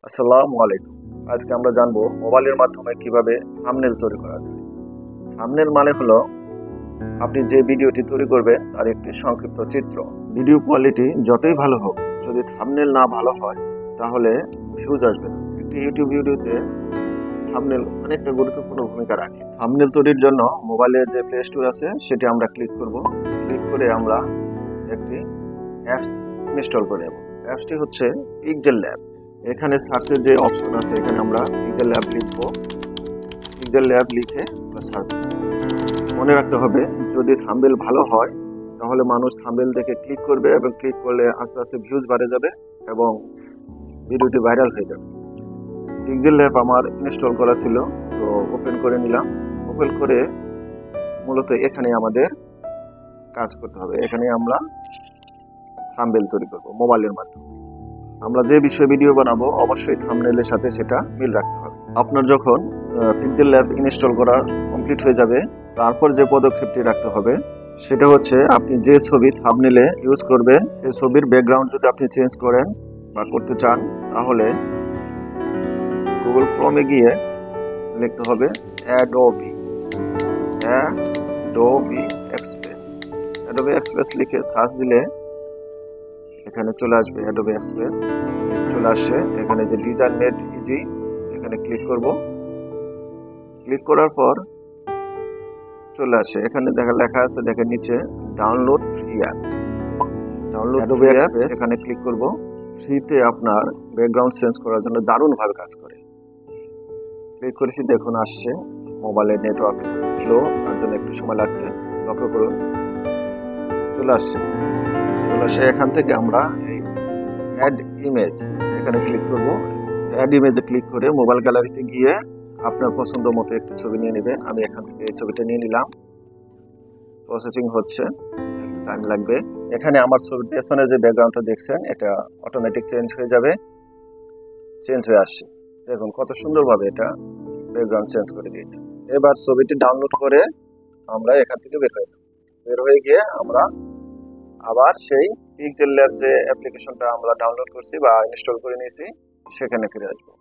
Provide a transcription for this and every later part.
আসসালামু আলাইকুম। আজকে আমরা জানবো মোবাইলের মাধ্যমে কিভাবে থাম্বনেল তৈরি করা যায়। থাম্বনেল মানে হলো আপনি যে ভিডিওটি তৈরি করবেন তার একটি সংক্ষিপ্ত চিত্র। ভিডিও কোয়ালিটি যতই ভালো হোক, যদি থাম্বনেল না ভালো হয় তাহলে ভিউজ আসবে না। একটি ইউটিউব ভিডিওতে থাম্বনেল অনেকটা গুরুত্বপূর্ণ ভূমিকা রাখে। থাম্বনেল তৈরির জন্য মোবাইলের যে প্লে স্টোর আছে সেটি আমরা ক্লিক করব। ক্লিক করে আমরা একটি অ্যাপস ইনস্টল করে নেব। অ্যাপসটি হচ্ছে পিক্সেল ল্যাব। এখানে সার্চের যে অপশন আছে এখানে আমরা পিক্সেল ল্যাব লিখব। পিক্সেল ল্যাব লিখে সার্চ মনে রাখতে হবে, যদি থাম্বনেল ভালো হয় তাহলে মানুষ থাম্বনেল দেখে ক্লিক করবে এবং ক্লিক করলে আস্তে আস্তে ভিউজ বেড়ে যাবে এবং ভিডিওটি ভাইরাল হয়ে যাবে। পিক্সেল ল্যাব আমার ইনস্টল করা ছিল, তো ওপেন করে নিলাম। ওপেন করে মূলত এখানে আমাদের কাজ করতে হবে। এখানে আমরা থাম্বনেল তৈরি করব মোবাইলের মাধ্যমে। আমরা যে বিষয়ে ভিডিও বানাবো অবশ্যই থাম্বনেলের সাথে সেটা মিল রাখতে হবে। আপনার যখন পিক্সেল ল্যাব ইনস্টল করা কমপ্লিট হয়ে যাবে, তারপর যে পদক্ষেপটি রাখতে হবে সেটা হচ্ছে আপনি যে ছবি থাম্বনেলে ইউজ করবেন সেই ছবির ব্যাকগ্রাউন্ড যদি আপনি চেঞ্জ করেন বা করতে চান তাহলে গুগল ক্রোমে গিয়ে লিখতে হবে অ্যাডোবি এক্সপ্রেস। অ্যাডোবি এক্সপ্রেস লিখে সার্চ দিলে এখানে চলে আসবে অ্যাডোবি এক্সপ্রেস। চলে আসছে এখানে যে ডিজাইন মেড ইজি, এখানে ক্লিক করব। ক্লিক করার পর চলে আসে এখানে লেখা আছে, দেখেন নিচে download free app. Download Adobe express এখানে ক্লিক করব। ফ্রিতে আপনার ব্যাকগ্রাউন্ড চেঞ্জ করার জন্য দারুণভাবে কাজ করে। ক্লিক করেছি, দেখুন আসছে। মোবাইলের নেটওয়ার্ক স্লো, তার জন্য একটু সময় লাগছে, লক্ষ্য করুন। চলে আসছে এখান থেকে আমরা এই অ্যাড ইমেজ এখানে ক্লিক করব। অ্যাড ইমেজে ক্লিক করে মোবাইল গ্যালারিতে গিয়ে আপনার পছন্দ মতো একটি ছবি নিয়ে নেবেন। আমি এখান থেকে এই ছবিটা নিয়ে নিলাম। প্রসেসিং হচ্ছে, টাইম লাগবে। এখানে আমার ছবির পেছনে যে ব্যাকগ্রাউন্ডটা দেখছেন এটা অটোমেটিক চেঞ্জ হয়ে যাবে। চেঞ্জ হয়ে আসছে, দেখুন কত সুন্দরভাবে এটা ব্যাকগ্রাউন্ড চেঞ্জ করে দিয়েছে। এবার ছবিটি ডাউনলোড করে আমরা এখান থেকে বের হয়ে গিয়ে আমরা আবার সেই পিক্সেল ল্যাব যে অ্যাপ্লিকেশনটা আমরা ডাউনলোড করছি বা ইনস্টল করে নিয়েছি সেখানে ফিরে আসবো।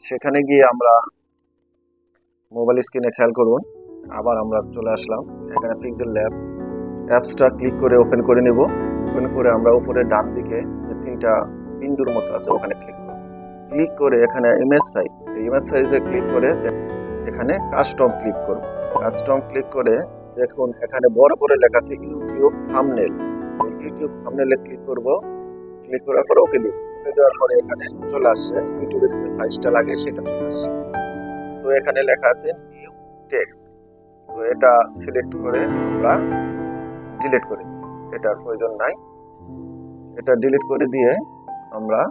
সেখানে গিয়ে আমরা মোবাইল স্ক্রিনে খেয়াল করুন, আবার আমরা চলে আসলাম। এখানে পিক্সেল ল্যাব অ্যাপসটা ক্লিক করে ওপেন করে নেব। ওপেন করে আমরা উপরে ডান দিকে যে তিনটা বিন্দুর মতো আছে ওখানে ক্লিক করব। ক্লিক করে এখানে ইমেজ সাইজ, এই ইমেজ সাইজে ক্লিক করে এখানে কাস্টম ক্লিক করব। কাস্টম ক্লিক করে দেখুন এখানে বড় করে লেখা আছে ইউটিউব থাম্বনেল। ইউটিউব থাম্বনেলে ক্লিক করব। ক্লিক করার পর ওকে দিব। ওকে দেওয়ার পরে এখানে চলে আসছে ইউটিউবের যে সাইজটা লাগে সেটা চলে আসছে। তো এখানে লেখা আছে নিউ টেক্সট, তো এটা সিলেক্ট করে আমরা ডিলিট করে দিই, এটার প্রয়োজন নাই। এটা ডিলিট করে দিয়ে আমরা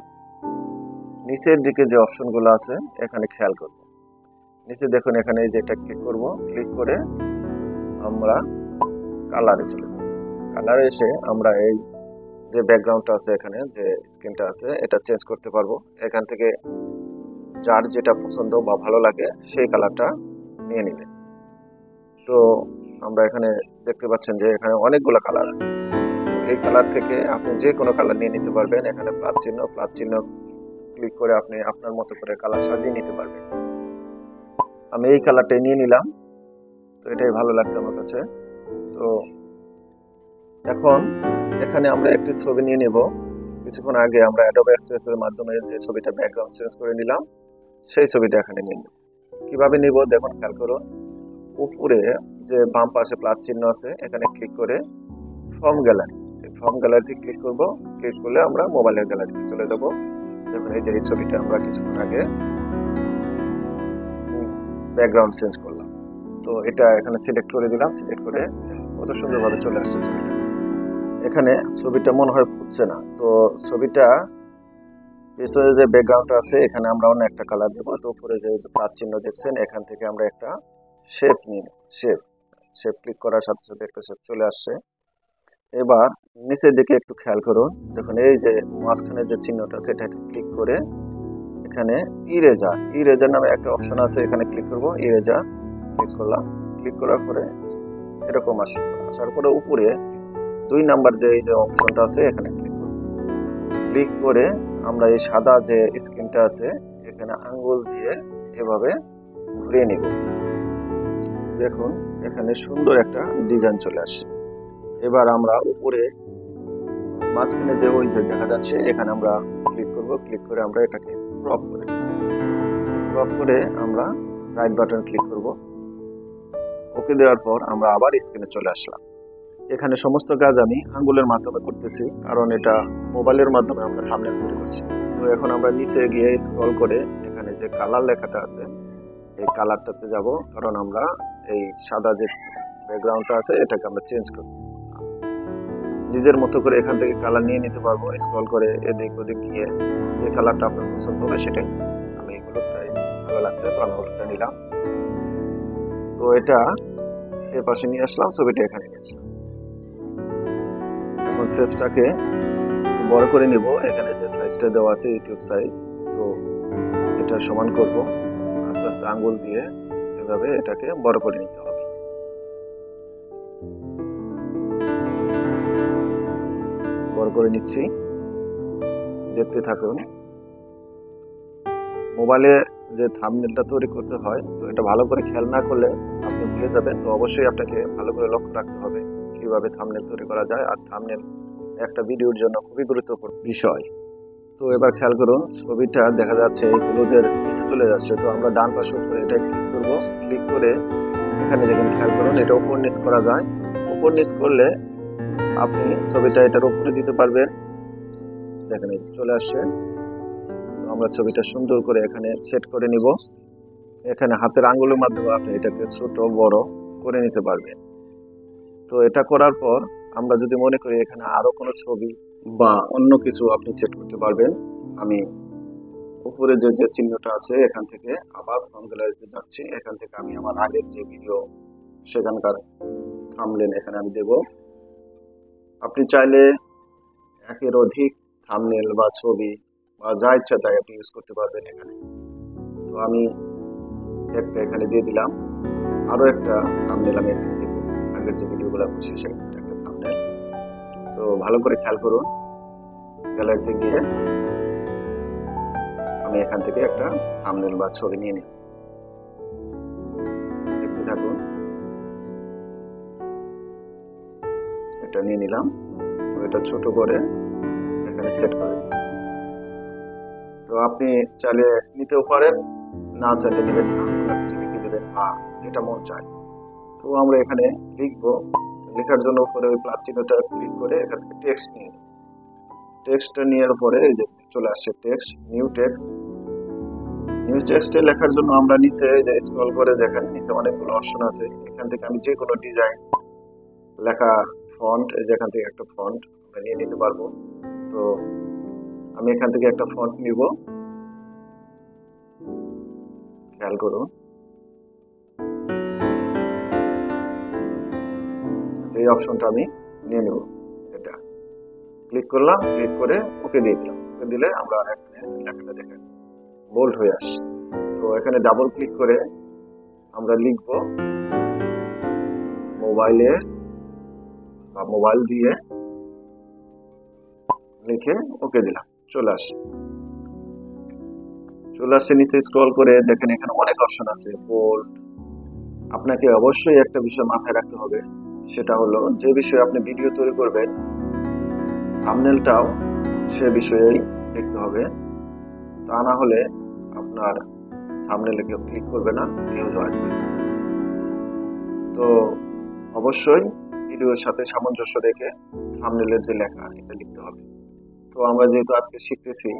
নিচের দিকে যে অপশনগুলো আছে এখানে খেয়াল করব। নিচে দেখুন এখানে এই যে এটা ক্লিক করব। ক্লিক করে আমরা কালারে চলে যাব। কালারে এসে আমরা এই যে ব্যাকগ্রাউন্ডটা আছে এখানে যে স্ক্রিনটা আছে এটা চেঞ্জ করতে পারবো। এখান থেকে যার যেটা পছন্দ বা ভালো লাগে সেই কালারটা নিয়ে নিবেন। তো আমরা এখানে দেখতে পাচ্ছেন যে এখানে অনেকগুলো কালার আছে। এই কালার থেকে আপনি যে কোনো কালার নিয়ে নিতে পারবেন। এখানে প্লাস চিহ্ন ক্লিক করে আপনি আপনার মতো করে কালার সাজিয়ে নিতে পারবেন। আমি এই কালারটাই নিয়ে নিলাম, তো এটাই ভালো লাগছে আমার কাছে। তো এখন এখানে আমরা একটি ছবি নিয়ে নেব। কিছুক্ষণ আগে আমরা অ্যাডোবি এক্সপ্রেসের মাধ্যমে যে ছবিটা ব্যাকগ্রাউন্ড চেঞ্জ করে নিলাম সেই ছবিটা এখানে নিয়ে নেব। কিভাবে নিব দেখুন, খেয়াল করুন। উপরে যে বাম পাশে প্লাস চিহ্ন আছে এখানে ক্লিক করে ফ্রম গ্যালারিতে ক্লিক করব। ক্লিক করলে আমরা মোবাইলের গ্যালারিতে চলে যাব। দেখুন এই যে এই ছবিটা আমরা কিছুক্ষণ আগে ব্যাকগ্রাউন্ড চেঞ্জ করলাম, তো এটা এখানে সিলেক্ট করে দিলাম। সিলেক্ট করে কত সুন্দরভাবে চলে আসছে ছবিটা। এখানে ছবিটা মনে হয় ফুটছে না, তো ছবিটা পিছনে যে ব্যাকগ্রাউন্ড আছে এখানে আমরা অন্য একটা কালার দেবো। তো উপরে যে প্লাস চিহ্ন দেখছেন এখান থেকে আমরা একটা শেপ নিয়ে নেব। শেপ ক্লিক করার সাথে সাথে একটা শেপ চলে আসছে। এবার নিচের দিকে একটু খেয়াল করুন, দেখুন এই যে মাঝখানে যে চিহ্নটা আছে এটা ক্লিক করে এখানে ইরেজার নামে একটা অপশন আছে, এখানে ক্লিক করব। ইরেজার ক্লিক করলাম। ক্লিক করার পরে এরকম আসার পরে উপরে 2 নাম্বার যে এই যে অপশনটা আছে এখানে ক্লিক করব। ক্লিক করে আমরা এই সাদা যে স্ক্রিনটা আছে এখানে আঙ্গুল দিয়ে এভাবে ঘুরিয়ে নিব। দেখুন এখানে সুন্দর একটা ডিজাইন চলে আসছে। এবার আমরা উপরে মাঝখানে যে ওই যে দেখা যাচ্ছে এখানে আমরা ক্লিক করব। ক্লিক করে আমরা এটাকে ক্রপ করে আমরা রাইট বাটন ক্লিক করব। ওকে দেওয়ার পর আমরা আবার স্ক্রিনে চলে আসলাম। এখানে সমস্ত কাজ আমি আঙ্গুলের মাধ্যমে করতেছি, কারণ এটা মোবাইলের মাধ্যমে আমরা থাম্বনেল তৈরি করছি। তো এখন আমরা নিচে গিয়ে স্ক্রল করে এখানে যে কালার লেখাটা আছে এই কালারটাতে যাব, কারণ আমরা এই সাদা যে ব্যাকগ্রাউন্ডটা আছে এটাকে আমরা চেঞ্জ করব। নিজের মতো করে এখান থেকে কালার নিয়ে নিতে পারবো। স্ক্রল করে এদিক ওদিক গিয়ে যে কালারটা আপনার পছন্দ হবে সেটাই। আমি হলুদটাই ভালো লাগছে, তো আমি হলুদটা নিলাম। তো এটা এর পাশে নিয়ে আসলাম, ছবিটা এখানে নিয়ে আসলাম। এখন সেভটাকে বড় করে নিব। এখানে যে সাইজটা দেওয়া আছে ইউটিউব সাইজ, তো এটা সমান করব। আস্তে আস্তে আঙ্গুল দিয়ে এভাবে এটাকে বড় করে নিতে হবে। বড় করে নিচ্ছি, দেখতে থাকুন। মোবাইলে যে থাম্বনেলটা তৈরি করতে হয়, তো এটা ভালো করে খেয়াল না করলে আপনি ভুলে যাবেন। তো অবশ্যই আপনাকে ভালো করে লক্ষ্য রাখতে হবে কিভাবে থাম্বনেল তৈরি করা যায়। আর থাম্বনেল একটা ভিডিওর জন্য খুবই গুরুত্বপূর্ণ বিষয়। তো এবার খেয়াল করুন, ছবিটা দেখা যাচ্ছে এই হলুদের নিচে চলে যাচ্ছে। তো আমরা ডান পাশে উপরে এটা ক্লিক করব। ক্লিক করে এখানে দেখেন, খেয়াল করুন এটা উপর নিচ করা যায়। উপর নিচ করলে আপনি ছবিটা এটার উপরে দিতে পারবেন। দেখেন এই চলে আসছে। তো আমরা ছবিটা সুন্দর করে এখানে সেট করে নিব। এখানে হাতের আঙ্গুলের মাধ্যমে আপনি এটাকে ছোট বড় করে নিতে পারবেন। তো এটা করার পর আমরা যদি মনে করি এখানে আরো কোনো ছবি বা অন্য কিছু আপনি সেট করতে পারবেন। আমি উপরে যে যে চিহ্নটা আছে এখান থেকে আবার ফ্রম গ্যালারিতে যাচ্ছি। এখান থেকে আমি আমার আগের যে ভিডিও সেখানকার থাম্বনেল এখানে আমি দেব। আপনি চাইলে একের অধিক থাম্বনেল বা ছবি বা যা ইচ্ছা তাই আপনি ইউজ করতে পারবেন এখানে। তো আমি একটা এখানে দিয়ে দিলাম, আরো একটা থাম্বনেল আমি এখানে দেব। আগের যে ভিডিওগুলো করছি সেখানে একটা থাম্বনেল। তো ভালো করে খেয়াল করুন, গ্যালারিতে গিয়ে আমি এখান থেকে একটা থাম্বনেল বা ছবি নিয়ে নিই। দেখতে থাকুন, এটা নিয়ে নিলাম। তো এটা ছোট করে এখানে সেট করে। তো আপনি চাইলে নিতেও পারেন, না চাইলে নেবেন না, কিছু লিখে দেবেন বা যেটা মন চায়। তো আমরা এখানে লিখবো। লেখার জন্য উপরে ওই প্লাস চিহ্নটা ক্লিক করে এখান থেকে টেক্সট নিয়ে নেব। টেক্সটটা নেওয়ার পরে এই যে চলে আসছে টেক্সট, নিউ টেক্সট। নিউ টেক্সটে লেখার জন্য আমরা নিচে যে স্ক্রল করে দেখেন নিচে অনেকগুলো অপশন আছে। এখান থেকে আমি যে কোনো ডিজাইন লেখা ফন্ট, যেখান থেকে একটা ফন্ট আমরা নিয়ে নিতে পারবো। তো আমি এখান থেকে একটা ফন্ট নিব, খেয়াল করুন। এই অপশনটা আমি নিয়ে নেব। এটা ক্লিক করলাম, ক্লিক করে ওকে দিয়ে দিলাম। ওকে দিলে আমরা এখানে লেখাটা দেখেন বোল্ড হয়ে আসছে। তো এখানে ডাবল ক্লিক করে আমরা লিখব মোবাইলে বা মোবাইল দিয়ে লিখে ওকে দিলাম, চলে আসছে। নিচে স্ক্রল করে দেখেন এখানে অনেক অপশন আছে, বোল্ড। আপনাকে অবশ্যই একটা বিষয় মাথায় রাখতে হবে, সেটা হলো যে বিষয়ে আপনি ভিডিও তৈরি করবেন থাম্বনেলটাও সে বিষয়েই লিখতে হবে। তা না হলে আপনার থাম্বনেলে কেউ ক্লিক করবে না, ভিউজ আসবে। তো অবশ্যই ভিডিওর সাথে সামঞ্জস্য রেখে থাম্বনেলের যে লেখা এটা লিখতে হবে। তো আমরা যেহেতু আজকে শিখতেছি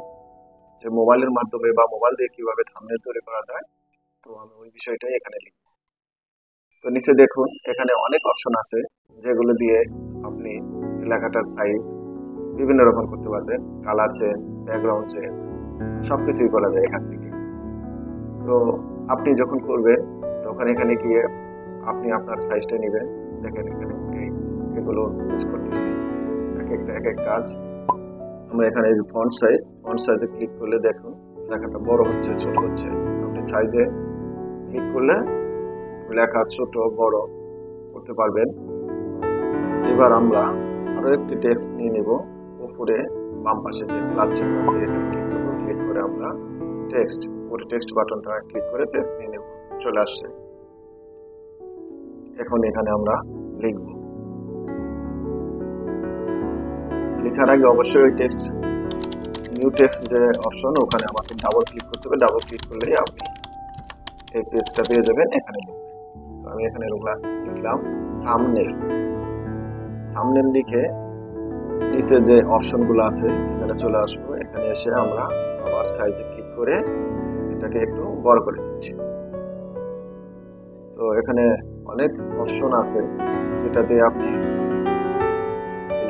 যে মোবাইলের মাধ্যমে বা মোবাইল দিয়ে কিভাবে থাম্বনেল তৈরি করা যায়, তো আমি ওই বিষয়টাই এখানে লিখব। তো নিচে দেখুন এখানে অনেক অপশন আছে যেগুলো দিয়ে আপনি লেখাটার সাইজ বিভিন্ন রকম করতে পারবেন, কালার চেঞ্জ, ব্যাকগ্রাউন্ড চেঞ্জ, সবকিছুই করা যায় এখান থেকে। তো আপনি যখন করবেন তখন এখানে গিয়ে আপনি আপনার সাইজটা নেবেন। দেখেন এখানে এগুলো ইউজ করতেছি, এক এক কাজ। আমরা এখানে ফন্ট সাইজে ক্লিক করলে দেখুন লেখাটা বড় হচ্ছে ছোট হচ্ছে। আপনি সাইজে ক্লিক করলে লেখা ছোট বড় করতে পারবেন। এবার আমরা আরো একটি টেক্সট নিয়ে নেব। উপরে বাম পাশে যে প্লাস চিহ্ন আছে এটা ক্লিক করব, ক্লিক করে আমরা টেক্সট পুরো টেক্সট বাটনটা ক্লিক করে পেস্ট নিয়ে নেব, চলে আসছে। এখন এখানে আমরা লিখব। লেখার আগে অবশ্যই ওই টেক্সট নিউ টেক্সট যে অপশন ওখানে আমাকে ডাবল ক্লিক করতে হবে, ডাবল ক্লিক করলেই আপনি এই পেজটা পেয়ে যাবেন। এখানে লিখবেন, তো আমি এখানে লিখলাম থাম্বনেল। থাম্বনেল লিখে নিচে যে অপশনগুলো আছে এখানে চলে আসবো। এখানে এসে আমরা আবার সাইজে ক্লিক করে এটাকে একটু বড় করে দিচ্ছি। তো এখানে অনেক অপশন আছে যেটা দিয়ে আপনি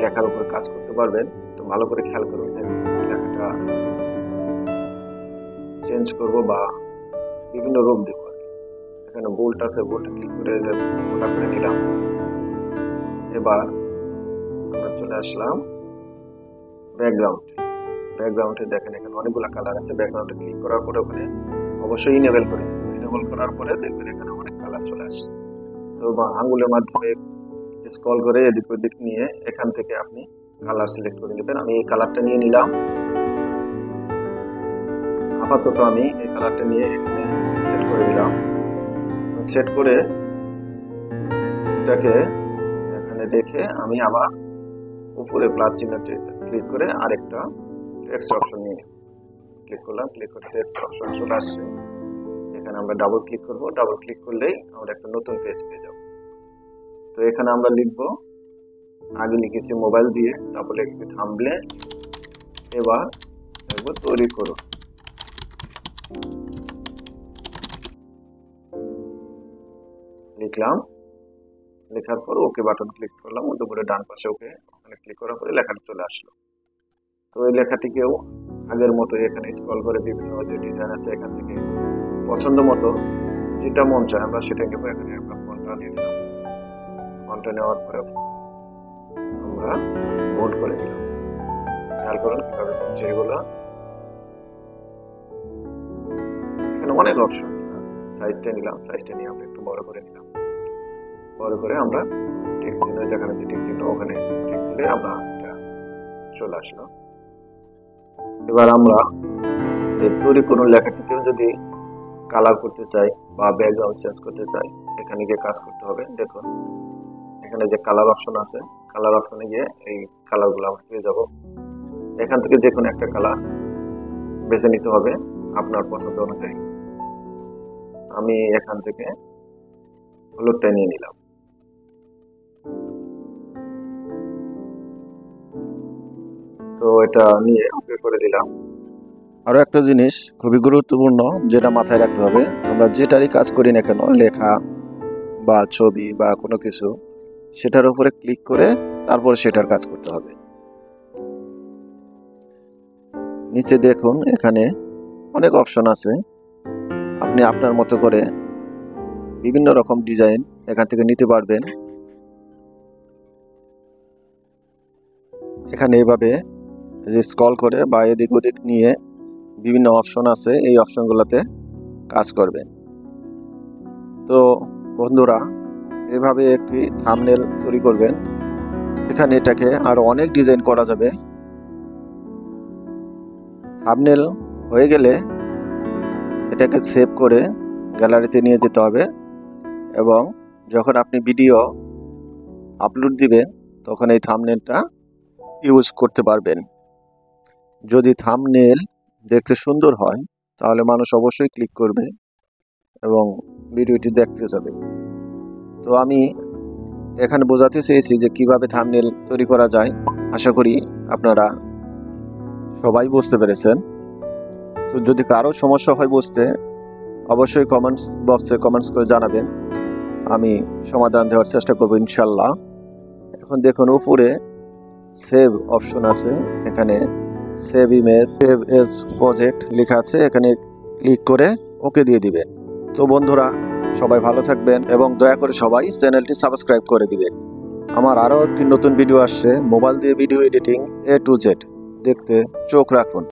লেখার উপর কাজ করতে পারবেন। তো ভালো করে খেয়াল করুন, লেখাটা চেঞ্জ করব বা বিভিন্ন রূপ দেব। এখানে বোল্ড আছে, বোল্ডে ক্লিক করে মোটা করে নিলাম। এবার আমরা চলে আসলাম ব্যাকগ্রাউন্ডে। দেখেন এখানে অনেকগুলো কালার আছে। ব্যাকগ্রাউন্ডে ক্লিক করার পরে ওখানে অবশ্যই ইনেবল করে দিবেন। ইনেবল করার পরে দেখবেন এখানে অনেক কালার চলে আসে। তো আঙ্গুলের মাধ্যমে স্ক্রল করে এদিক ওদিক নিয়ে এখান থেকে আপনি কালার সিলেক্ট করে নেবেন। আমি এই কালারটা নিয়ে নিলাম। আপাতত আমি এই কালারটা নিয়ে এখানে সেট করে দিলাম। সেট করে এটাকে এখানে দেখে আমি আবার উপরে প্লাস চিহ্নটি ক্লিক করে আরেকটা টেক্সট অপশন নিয়ে ক্লিক করলাম। ক্লিক করে টেক্সট অপশন চলে আসছে। এখানে আমরা ডাবল ক্লিক করব। ডাবল ক্লিক করলেই আমরা একটা নতুন পেজ পেয়ে যাব। তো এখানে আমরা লিখব, আগে লিখেছি মোবাইল দিয়ে, তারপর লিখেছি থাম্বনেল। এবার লিখব তৈরি করো। লিখলাম, লেখার পর ওকে বাটন ক্লিক করলাম। উপরে ডান পাশে ওকে, ওখানে ক্লিক করার পরে লেখাটা চলে আসলো। তো এই লেখাটিকেও আগের মতো এখানে স্ক্রল করে বিভিন্ন যে ডিজাইন আছে এখান থেকে পছন্দ মতো যেটা মন চায় আমরা সেটা নেব। এখানে আমরা ফন্টটা নিয়ে নিলাম। ফন্টটা নেওয়ার পরে আমরা বোল্ড করে দিলাম। খেয়াল করুন কিভাবে হচ্ছে এগুলো। এখানে অনেক অপশন। সাইজটা নিলাম, সাইজটা নিয়ে আমরা একটু বড় করে নিলাম। বড় করে আমরা টেক্সট চিহ্ন যেখানে টেক্সট চিহ্ন ওখানে ক্লিক করে আমরা এটা চলে আসলো। এবার আমরা তৈরি কোনো লেখাটিকেও যদি কালার করতে চাই বা ব্যাকগ্রাউন্ড চেঞ্জ করতে চাই এখানে গিয়ে কাজ করতে হবে। দেখুন এখানে যে কালার অপশন আছে, কালার অপশনে গিয়ে এই কালারগুলো আমরা পেয়ে যাব। এখান থেকে যে কোনো একটা কালার বেছে নিতে হবে আপনার পছন্দ অনুযায়ী। আমি এখান থেকে হলুদটা নিয়ে নিলাম। তো এটা নিয়ে ওকে করে দিলাম। আরো একটা জিনিস খুবই গুরুত্বপূর্ণ যেটা মাথায় রাখতে হবে, আমরা যেটারই কাজ করি না কেন, লেখা বা ছবি বা কোনো কিছু, সেটার উপরে ক্লিক করে তারপর সেটার কাজ করতে হবে। নিচে দেখুন এখানে অনেক অপশন আছে। আপনি আপনার মতো করে বিভিন্ন রকম ডিজাইন এখান থেকে নিতে পারবেন। এখানে এভাবে স্ক্রল করে বা এদিক ওদিক নিয়ে বিভিন্ন অপশন আছে, এই অপশনগুলোতে কাজ করবেন। তো বন্ধুরা এভাবে একটি থাম্বনেল তৈরি করবেন। এখানে এটাকে আরো অনেক ডিজাইন করা যাবে। থাম্বনেল হয়ে গেলে এটাকে সেভ করে গ্যালারিতে নিয়ে যেতে হবে এবং যখন আপনি ভিডিও আপলোড দিবেন তখন এই থাম্বনেলটা ইউজ করতে পারবেন। যদি থাম্বনেল দেখতে সুন্দর হয় তাহলে মানুষ অবশ্যই ক্লিক করবে এবং ভিডিওটি দেখতে যাবে। তো আমি এখানে বোঝাতে চেয়েছি যে কিভাবে থাম্বনেল তৈরি করা যায়। আশা করি আপনারা সবাই বুঝতে পেরেছেন। তো যদি কারো সমস্যা হয় বুঝতে, অবশ্যই কমেন্টস বক্সে কমেন্টস করে জানাবেন, আমি সমাধান দেওয়ার চেষ্টা করব ইনশাল্লাহ। এখন দেখুন উপরে সেভ অপশন আছে, এখানে save image, save age project লেখা আছে, এখানে ক্লিক করে ওকে দিয়ে দিবেন। তো বন্ধুরা সবাই ভালো থাকবেন এবং দয়া করে সবাই চ্যানেলটি সাবস্ক্রাইব করে দিবেন। আমার আরও একটি নতুন ভিডিও আসছে মোবাইল দিয়ে video editing A to Z, দেখতে চোখ রাখুন।